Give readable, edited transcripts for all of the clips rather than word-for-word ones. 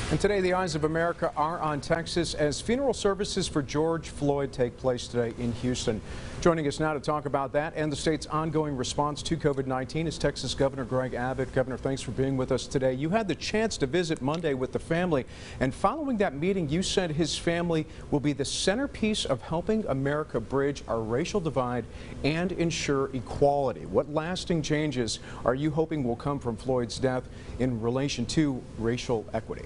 And today, the eyes of America are on Texas as funeral services for George Floyd take place today in Houston. Joining us now to talk about that and the state's ongoing response to COVID-19 is Texas Governor Gregg Abbott. Governor, thanks for being with us today. You had the chance to visit Monday with the family, and following that meeting, you said his family will be the centerpiece of helping America bridge our racial divide and ensure equality. What lasting changes are you hoping will come from Floyd's death in relation to racial equity?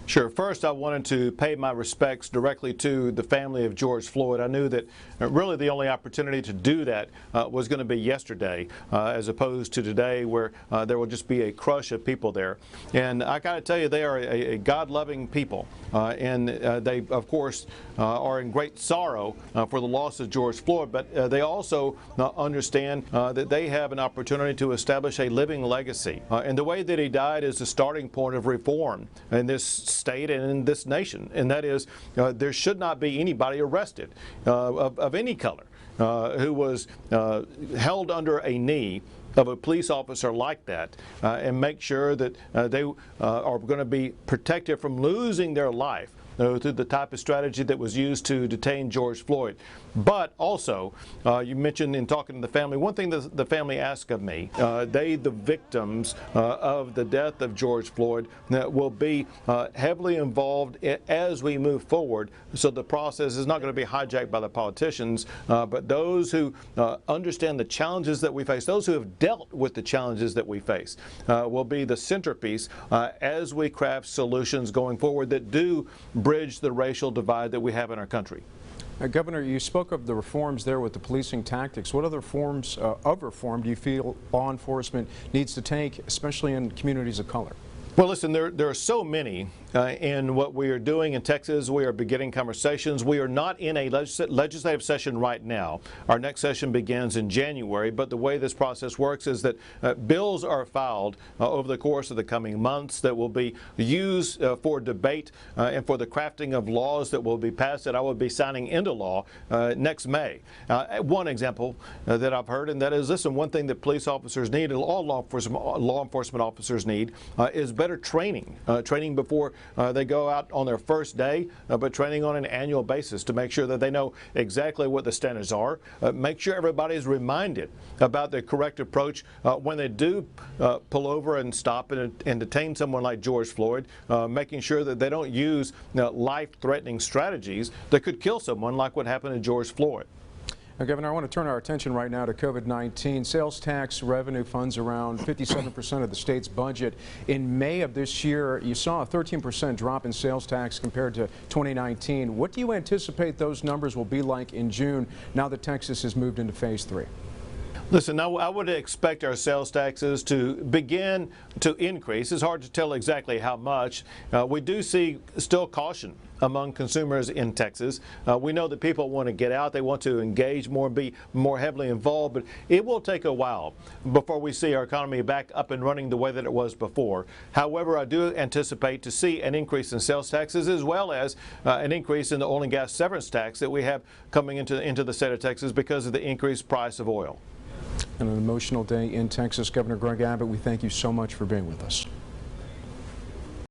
Sure. First, I wanted to pay my respects directly to the family of George Floyd. I knew that really the only opportunity to do that was going to be yesterday, as opposed to today, where there will just be a crush of people there. And I got to tell you, they are a God-loving people, and they, of course, are in great sorrow for the loss of George Floyd. But they also understand that they have an opportunity to establish a living legacy. And the way that he died is the starting point of reform in this state and in this nation, and that is there should not be anybody arrested of any color who was held under a knee of a police officer like that, and make sure that they are going to be protected from losing their life through the type of strategy that was used to detain George Floyd. But also, you mentioned in talking to the family, one thing that the family asked of me, they, the victims of the death of George Floyd, will be heavily involved as we move forward. So the process is not going to be hijacked by the politicians, but those who understand the challenges that we face, those who have dealt with the challenges that we face, will be the centerpiece as we craft solutions going forward that do bridge the racial divide that we have in our country. Governor, you spoke of the reforms there with the policing tactics. What other forms of reform do you feel law enforcement needs to take, especially in communities of color? Well, listen, there are so many in what we are doing in Texas. We are beginning conversations. We are not in a legislative session right now. Our next session begins in January, but the way this process works is that bills are filed over the course of the coming months that will be used for debate and for the crafting of laws that will be passed that I will be signing into law next May. One example that I've heard, and that is, listen, one thing that police officers need, and all law enforcement officers need, is better training, training before they go out on their first day, but training on an annual basis to make sure that they know exactly what the standards are. Make sure everybody is reminded about the correct approach when they do pull over and stop and detain someone like George Floyd, making sure that they don't use life-threatening strategies that could kill someone like what happened to George Floyd. Now, Governor, I want to turn our attention right now to COVID-19. Sales tax revenue funds around 57% of the state's budget. In May of this year, you saw a 13% drop in sales tax compared to 2019. What do you anticipate those numbers will be like in June now that Texas has moved into phase 3? Listen, I would expect our sales taxes to begin to increase. It's hard to tell exactly how much. We do see still caution among consumers in Texas. We know that people want to get out, they want to engage more, be more heavily involved, but it will take a while before we see our economy back up and running the way that it was before. However, I do anticipate to see an increase in sales taxes as well as an increase in the oil and gas severance tax that we have coming into the state of Texas because of the increased price of oil. And an emotional day in Texas. Governor Gregg Abbott, we thank you so much for being with us.